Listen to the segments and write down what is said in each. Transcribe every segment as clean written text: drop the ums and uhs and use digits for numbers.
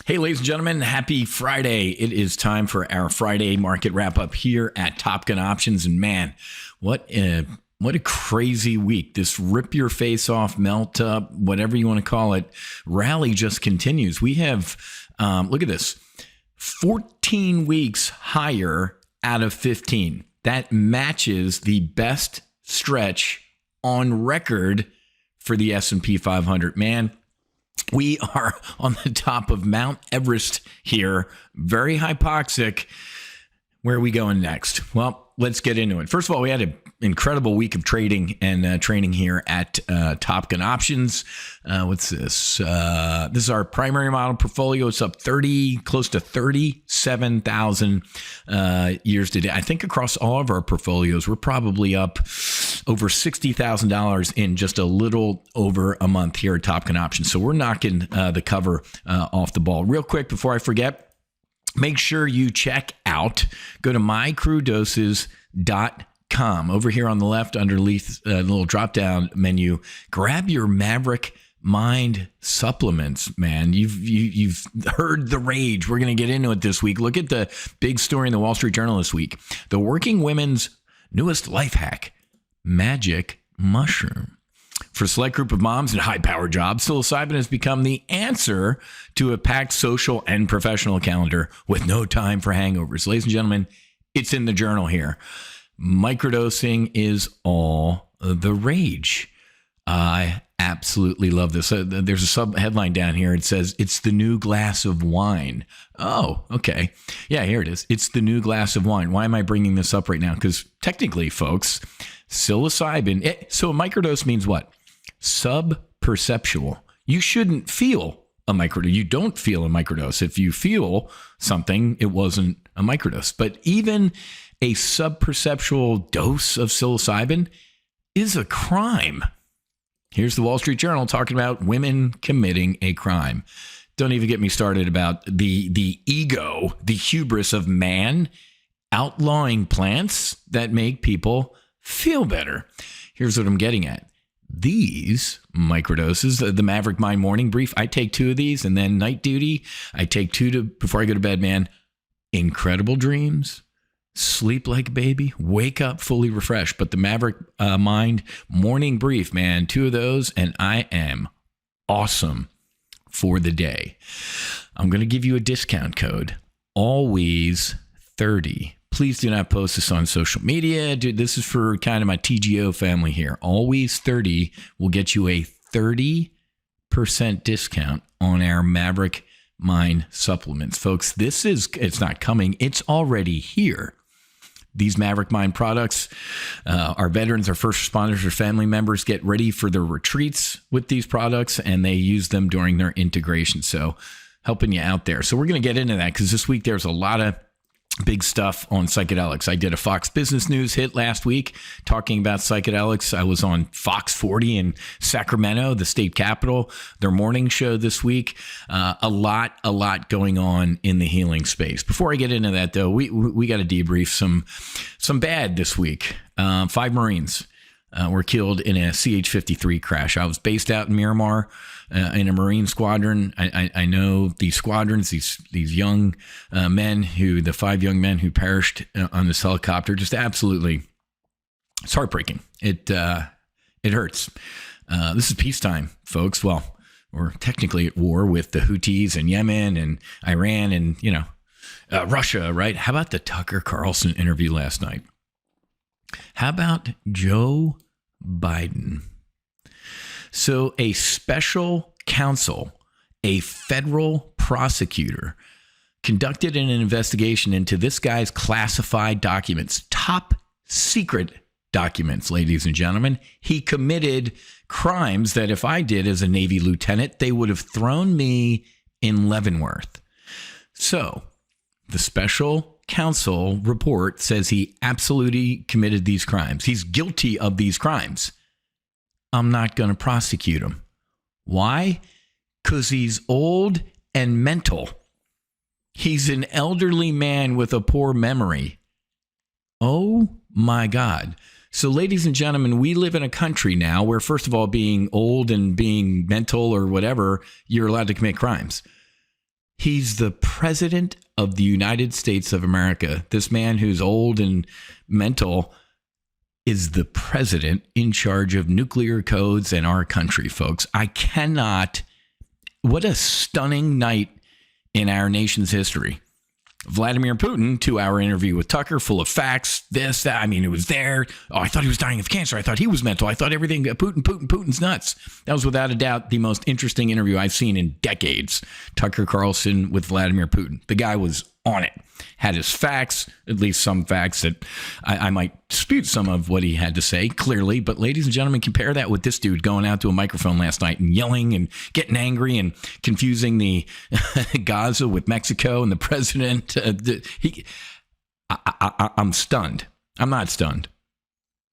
Hey, ladies and gentlemen, happy Friday. It is time for our Friday market wrap up here at Top Gun Options. And man, what a crazy week. This rip your face off, melt up, whatever you want to call it, rally just continues. We have, look at this, 14 weeks higher out of 15. That matches the best stretch on record for the S&P 500. Man, we are on the top of Mount Everest here. Very hypoxic. Where are we going next? Well, let's get into it. First of all, we had an incredible week of trading and training here at Top Gun Options. What's this? This is our primary model portfolio. It's up close to 37,000 years to date. I think across all of our portfolios, we're probably up over $60,000 in just a little over a month here at Top Gun Options. So we're knocking the cover off the ball. Real quick before I forget, make sure you check out, go to mycrewdoses.com. Over here on the left, underneath the little drop-down menu, grab your Maverick Mind supplements, man. You've heard the rage. We're going to get into it this week. Look at the big story in the Wall Street Journal this week. The working women's newest life hack, magic mushroom. For a select group of moms in high-power jobs, psilocybin has become the answer to a packed social and professional calendar with no time for hangovers. Ladies and gentlemen, it's in the journal here. Microdosing is all the rage. I absolutely love this. There's a sub-headline down here. It says, it's the new glass of wine. Oh, okay. Yeah, here it is. It's the new glass of wine. Why am I bringing this up right now? Because technically, folks, psilocybin, so a microdose means what? Sub-perceptual. You shouldn't feel a microdose. You don't feel a microdose. If you feel something, it wasn't a microdose. But even a sub-perceptual dose of psilocybin is a crime. Here's the Wall Street Journal talking about women committing a crime. Don't even get me started about the ego, the hubris of man outlawing plants that make people feel better. Here's what I'm getting at. These microdoses, the Maverick Mind Morning Brief, I take 2 of these, and then night duty, I take 2 before I go to bed, man. Incredible dreams, sleep like a baby, wake up fully refreshed. But the Maverick Mind Morning Brief, man, 2 of those, and I am awesome for the day. I'm going to give you a discount code, always 30. Please do not post this on social media. Dude, this is for kind of my TGO family here. Always 30 will get you a 30% discount on our Maverick Mind supplements. Folks, it's not coming. It's already here. These Maverick Mind products, our veterans, our first responders, our family members get ready for their retreats with these products, and they use them during their integration. So helping you out there. So we're going to get into that because this week there's a lot of big stuff on psychedelics. I did a Fox Business News hit last week talking about psychedelics. I was on Fox 40 in Sacramento, the state capital, their morning show this week. A lot going on in the healing space. Before I get into that, though, we got to debrief some bad this week. 5 Marines were killed in a CH-53 crash. I was based out in Miramar in a Marine squadron. I know these squadrons, these young men the 5 young men who perished on this helicopter, just absolutely, it's heartbreaking. It hurts. This is peacetime, folks. Well, we're technically at war with the Houthis and Yemen and Iran and, Russia, right? How about the Tucker Carlson interview last night? How about Joe Biden? So a special counsel, a federal prosecutor, conducted an investigation into this guy's classified documents, top secret documents, ladies and gentlemen. He committed crimes that if I did as a Navy lieutenant, they would have thrown me in Leavenworth. So the special counsel report says he absolutely committed these crimes. He's guilty of these crimes. I'm not going to prosecute him. Why? Because he's old and mental. He's an elderly man with a poor memory. Oh my God. So, ladies and gentlemen, we live in a country now where, first of all, being old and being mental or whatever, you're allowed to commit crimes. He's the president of the United States of America. This man who's old and mental is the president in charge of nuclear codes in our country, folks. I cannot. What a stunning night in our nation's history. Vladimir Putin, 2-hour interview with Tucker, full of facts, this, that. I mean, it was there. Oh, I thought he was dying of cancer. I thought he was mental. I thought everything, Putin's nuts. That was without a doubt the most interesting interview I've seen in decades. Tucker Carlson with Vladimir Putin. The guy was on it. Had his facts, at least some facts that I might dispute some of what he had to say, clearly. But ladies and gentlemen, compare that with this dude going out to a microphone last night and yelling and getting angry and confusing the Gaza with Mexico and the president. I'm stunned. I'm not stunned.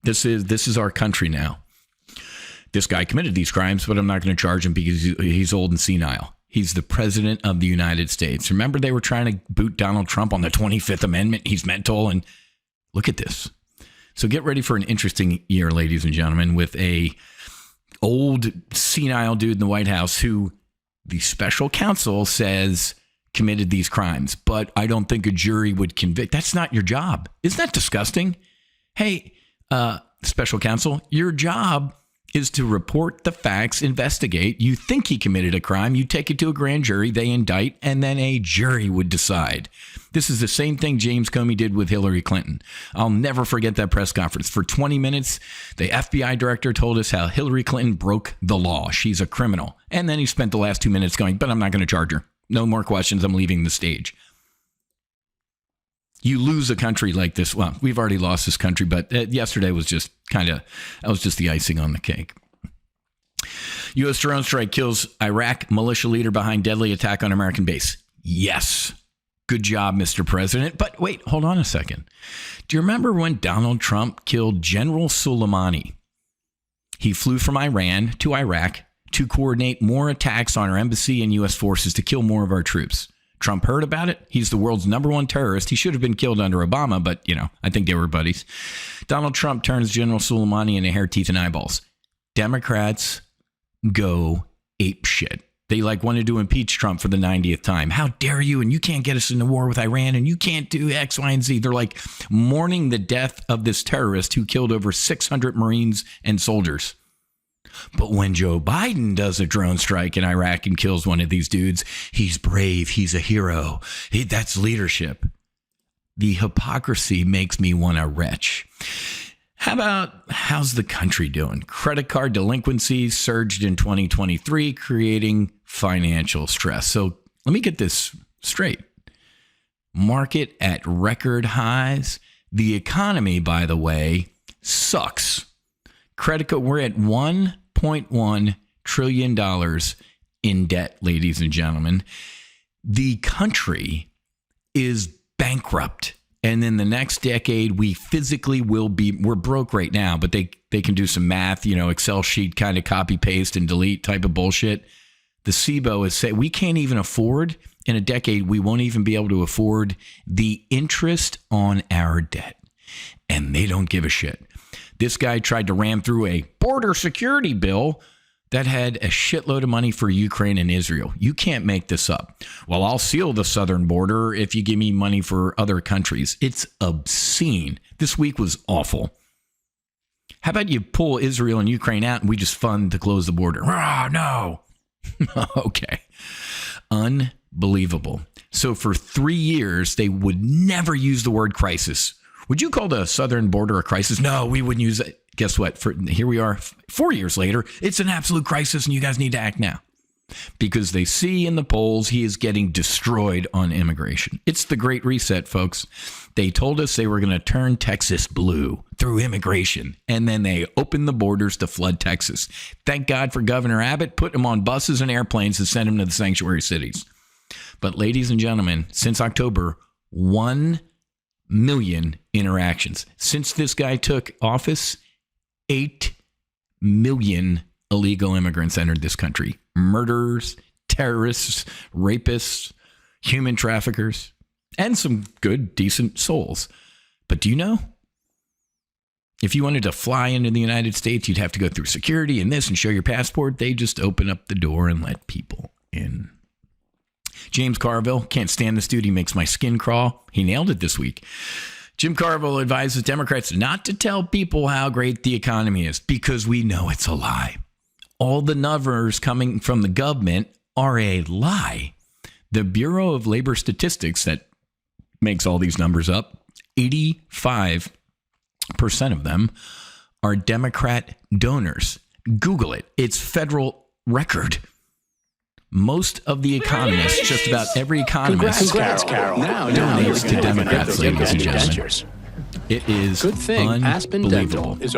This is our country now. This guy committed these crimes, but I'm not going to charge him because he's old and senile. He's the president of the United States. Remember, they were trying to boot Donald Trump on the 25th Amendment. He's mental. And look at this. So get ready for an interesting year, ladies and gentlemen, with a old senile dude in the White House who the special counsel says committed these crimes. But I don't think a jury would convict. That's not your job. Isn't that disgusting? Hey, special counsel, your job is to report the facts, investigate. You think he committed a crime, you take it to a grand jury, they indict, and then a jury would decide. This is the same thing James Comey did with Hillary Clinton. I'll never forget that press conference. For 20 minutes, the FBI director told us how Hillary Clinton broke the law. She's a criminal. And then he spent the last 2 minutes going, but I'm not going to charge her. No more questions. I'm leaving the stage. You lose a country like this. Well, we've already lost this country, but yesterday was just that was just the icing on the cake. U.S. drone strike kills Iraq militia leader behind deadly attack on American base. Yes. Good job, Mr. President. But wait, hold on a second. Do you remember when Donald Trump killed General Soleimani? He flew from Iran to Iraq to coordinate more attacks on our embassy and U.S. forces to kill more of our troops. Trump heard about it. He's the world's #1 terrorist. He should have been killed under Obama, but, I think they were buddies. Donald Trump turns General Soleimani into hair, teeth, and eyeballs. Democrats go apeshit. They wanted to impeach Trump for the 90th time. How dare you? And you can't get us into war with Iran, and you can't do X, Y, and Z. They're mourning the death of this terrorist who killed over 600 Marines and soldiers. But when Joe Biden does a drone strike in Iraq and kills one of these dudes, he's brave. He's a hero. That's leadership. The hypocrisy makes me want to retch. How's the country doing? Credit card delinquencies surged in 2023, creating financial stress. So let me get this straight. Market at record highs. The economy, by the way, sucks. Credit card, we're at $1.1 trillion in debt, ladies and gentlemen. The country is bankrupt. And in the next decade, we physically we're broke right now, but they can do some math, Excel sheet kind of copy, paste, and delete type of bullshit. The SIBO is saying we can't even afford, in a decade, we won't even be able to afford the interest on our debt. And they don't give a shit. This guy tried to ram through a border security bill that had a shitload of money for Ukraine and Israel. You can't make this up. Well, I'll seal the southern border if you give me money for other countries. It's obscene. This week was awful. How about you pull Israel and Ukraine out and we just fund to close the border? Oh, no. Okay. Unbelievable. So for 3 years, they would never use the word crisis. Would you call the southern border a crisis? No, we wouldn't use it. Guess what? Here we are 4 years later. It's an absolute crisis and you guys need to act now. Because they see in the polls he is getting destroyed on immigration. It's the Great Reset, folks. They told us they were going to turn Texas blue through immigration. And then they opened the borders to flood Texas. Thank God for Governor Abbott. Put him on buses and airplanes and send him to the sanctuary cities. But ladies and gentlemen, since October, 1 million interactions. Since this guy took office, 8 million illegal immigrants entered this country. Murderers, terrorists, rapists, human traffickers, and some good, decent souls. But do you know? If you wanted to fly into the United States, you'd have to go through security and this and show your passport. They just open up the door and let people in. James Carville, can't stand this dude. He makes my skin crawl. He nailed it this week. Jim Carville advises Democrats not to tell people how great the economy is because we know it's a lie. All the numbers coming from the government are a lie. The Bureau of Labor Statistics that makes all these numbers up, 85% of them are Democrat donors. Google it. It's federal record. Most of the economists, just about every economist, Congrats, Carol. Now donates to Democrats, ladies and gentlemen. It is good thing Aspen unbelievable. Dental is.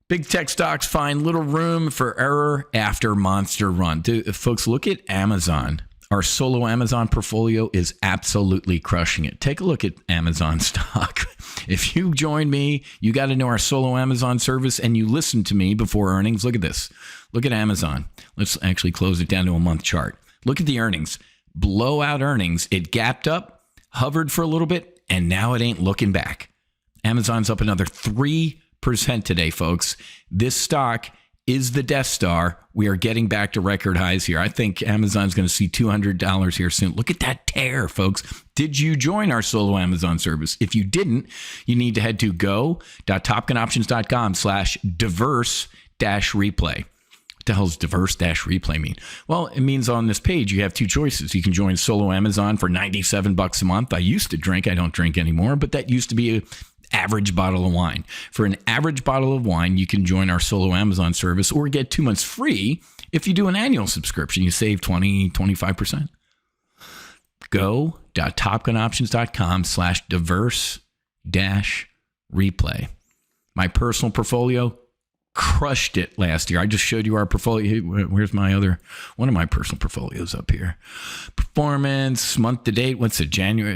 Big tech stocks find little room for error after monster run. Dude, folks, look at Amazon. Our solo Amazon portfolio is absolutely crushing it. Take a look at Amazon stock. If you join me, you got to know our solo Amazon service, and you listen to me before earnings. Look at this. Look at Amazon. Let's actually close it down to a month chart. Look at the earnings. Blowout earnings. It gapped up, hovered for a little bit, and now it ain't looking back. Amazon's up another 3% today, folks. This stock is the Death Star. We are getting back to record highs here. I think Amazon's going to see $200 here soon. Look at that tear, folks. Did you join our solo Amazon service? If you didn't, you need to head to go.topgunoptions.com/diverse-replay. What the hell does diverse-replay mean? Well, it means on this page, you have two choices. You can join solo Amazon for $97 a month. I used to drink. I don't drink anymore, but that used to be a average bottle of wine. For an average bottle of wine, you can join our solo Amazon service or get 2 months free if you do an annual subscription. You save 25%. Go.topgunoptions.com/diverse-replay. My personal portfolio crushed it last year. I just showed you our portfolio. Where's my other one of my personal portfolios up here? Performance month to date. What's it?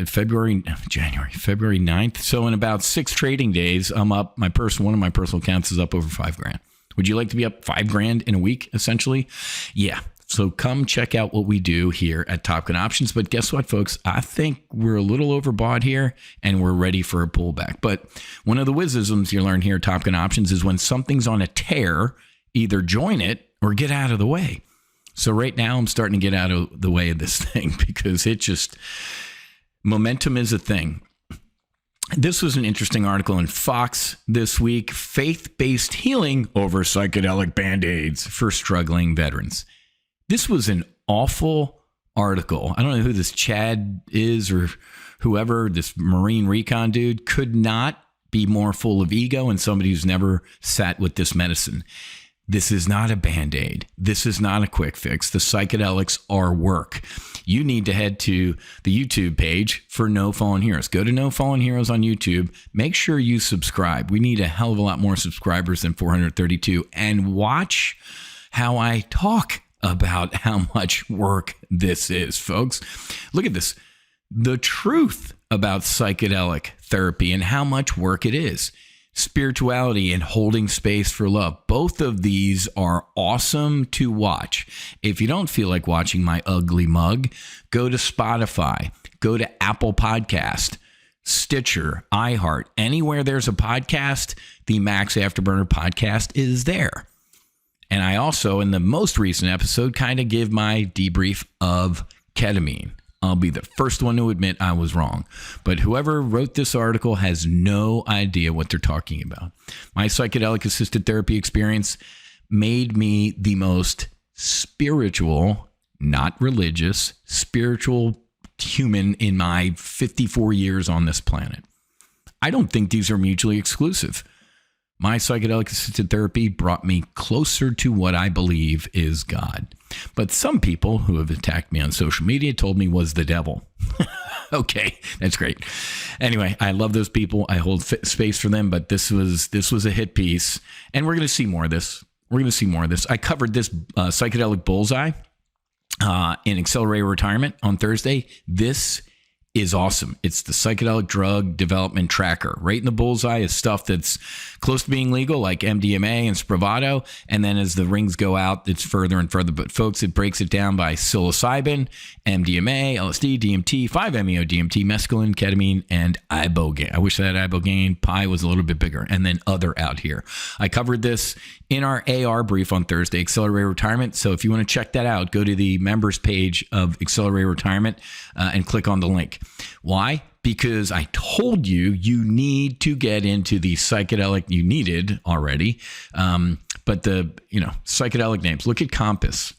February 9th. So in about 6 trading days, I'm up. One of my personal accounts is up over $5,000. Would you like to be up $5,000 in a week? Essentially, yeah. So come check out what we do here at Top Gun Options. But guess what, folks? I think we're a little overbought here and we're ready for a pullback. But one of the wisdoms you learn here at Top Gun Options is when something's on a tear, either join it or get out of the way. So right now I'm starting to get out of the way of this thing because momentum is a thing. This was an interesting article in Fox this week. Faith-based healing over psychedelic band-aids for struggling veterans. This was an awful article. I don't know who this Chad is or whoever, this Marine Recon dude, could not be more full of ego and somebody who's never sat with this medicine. This is not a Band-Aid. This is not a quick fix. The psychedelics are work. You need to head to the YouTube page for No Fallen Heroes. Go to No Fallen Heroes on YouTube. Make sure you subscribe. We need a hell of a lot more subscribers than 432. And watch how I talk about how much work this is, folks. Look at this. The truth about psychedelic therapy and how much work it is. Spirituality and holding space for love. Both of these are awesome to watch. If you don't feel like watching my ugly mug, go to Spotify, go to Apple Podcast, Stitcher, iHeart. Anywhere there's a podcast, the Max Afterburner podcast is there. And I also, in the most recent episode, kind of give my debrief of ketamine. I'll be the first one to admit I was wrong. But whoever wrote this article has no idea what they're talking about. My psychedelic-assisted therapy experience made me the most spiritual, not religious, spiritual human in my 54 years on this planet. I don't think these are mutually exclusive. My psychedelic-assisted therapy brought me closer to what I believe is God. But some people who have attacked me on social media told me was the devil. Okay, that's great. Anyway, I love those people. I hold space for them, but this was a hit piece, and we're going to see more of this. I covered this psychedelic bullseye in Accelerated Retirement on Thursday. This is awesome. It's the psychedelic drug development tracker. Right in the bullseye is stuff that's close to being legal, like MDMA and Spravato. And then as the rings go out, it's further and further. But folks, it breaks it down by psilocybin, MDMA, LSD, DMT, 5-MeO-DMT, mescaline, ketamine, and ibogaine. I wish that ibogaine pie was a little bit bigger. And then other out here. I covered this in our AR brief on Thursday, Accelerated Retirement. So if you want to check that out, go to the members page of Accelerated Retirement and click on the link. Why? Because I told you need to get into the psychedelic. You needed already, but the psychedelic names. Look at Compass,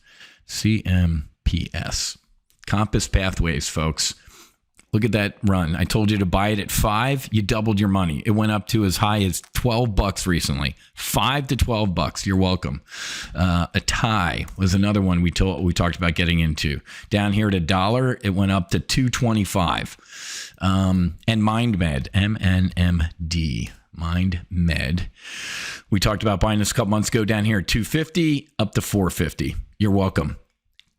CMPS, Compass Pathways, folks. Look at that run. I told you to buy it at $5. You doubled your money. It went up to as high as $12 recently. $5 to $12. You're welcome. Atai was another one we talked about getting into. Down here at $1, it went up to $2.25. And MindMed, MNMD. MindMed. We talked about buying this a couple months ago. Down here at $2.50 up to $4.50. You're welcome.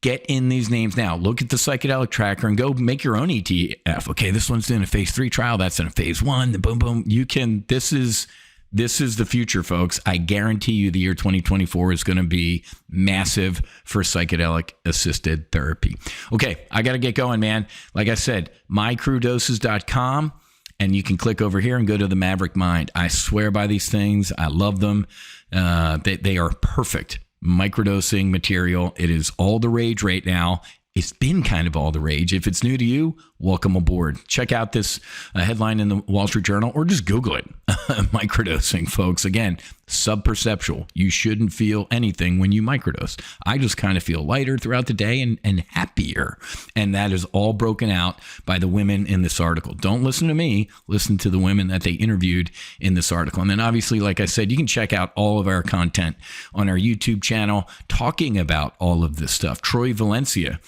Get in these names now. Look at the psychedelic tracker and go make your own ETF. Okay, this one's in a phase 3 trial. That's in a phase 1. Boom, boom. You can. This is the future, folks. I guarantee you the year 2024 is going to be massive for psychedelic assisted therapy. Okay, I got to get going, man. Like I said, mycrewdoses.com. And you can click over here and go to the Maverick Mind. I swear by these things. I love them. They are perfect microdosing material. It is all the rage right now. It's been kind of all the rage. If it's new to you, welcome aboard. Check out this headline in the Wall Street Journal or just Google it. Microdosing, folks. Again, subperceptual. You shouldn't feel anything when you microdose. I just kind of feel lighter throughout the day and happier. And that is all broken out by the women in this article. Don't listen to me. Listen to the women that they interviewed in this article. And then obviously, like I said, you can check out all of our content on our YouTube channel talking about all of this stuff. Troy Valencia,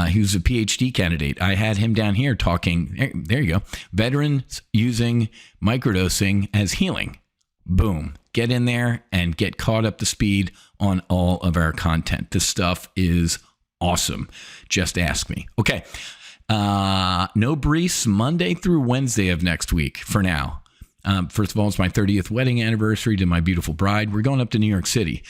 he was a PhD candidate. I had him down here talking. There you go. Veterans using microdosing as healing. Boom. Get in there and get caught up to speed on all of our content. This stuff is awesome. Just ask me. Okay. No Brees Monday through Wednesday of next week for now. First of all, it's my 30th wedding anniversary to my beautiful bride. We're going up to New York City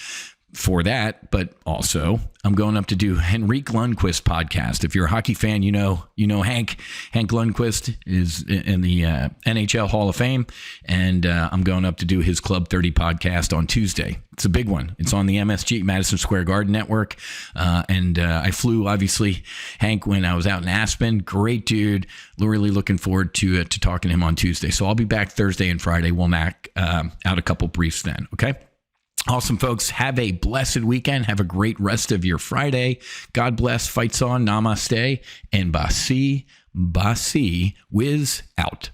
for that, but also I'm going up to do Henrik Lundqvist podcast. If you're a hockey fan, you know Hank Lundqvist is in the NHL Hall of Fame, and I'm going up to do his Club 30 podcast on Tuesday. It's a big one. It's on the MSG, Madison Square Garden Network, and I flew, obviously, Hank when I was out in Aspen. Great dude. Really looking forward to talking to him on Tuesday. So I'll be back Thursday and Friday. We'll knock out a couple briefs then, okay? Awesome, folks. Have a blessed weekend. Have a great rest of your Friday. God bless. Fights on. Namaste. And Basi, whiz out.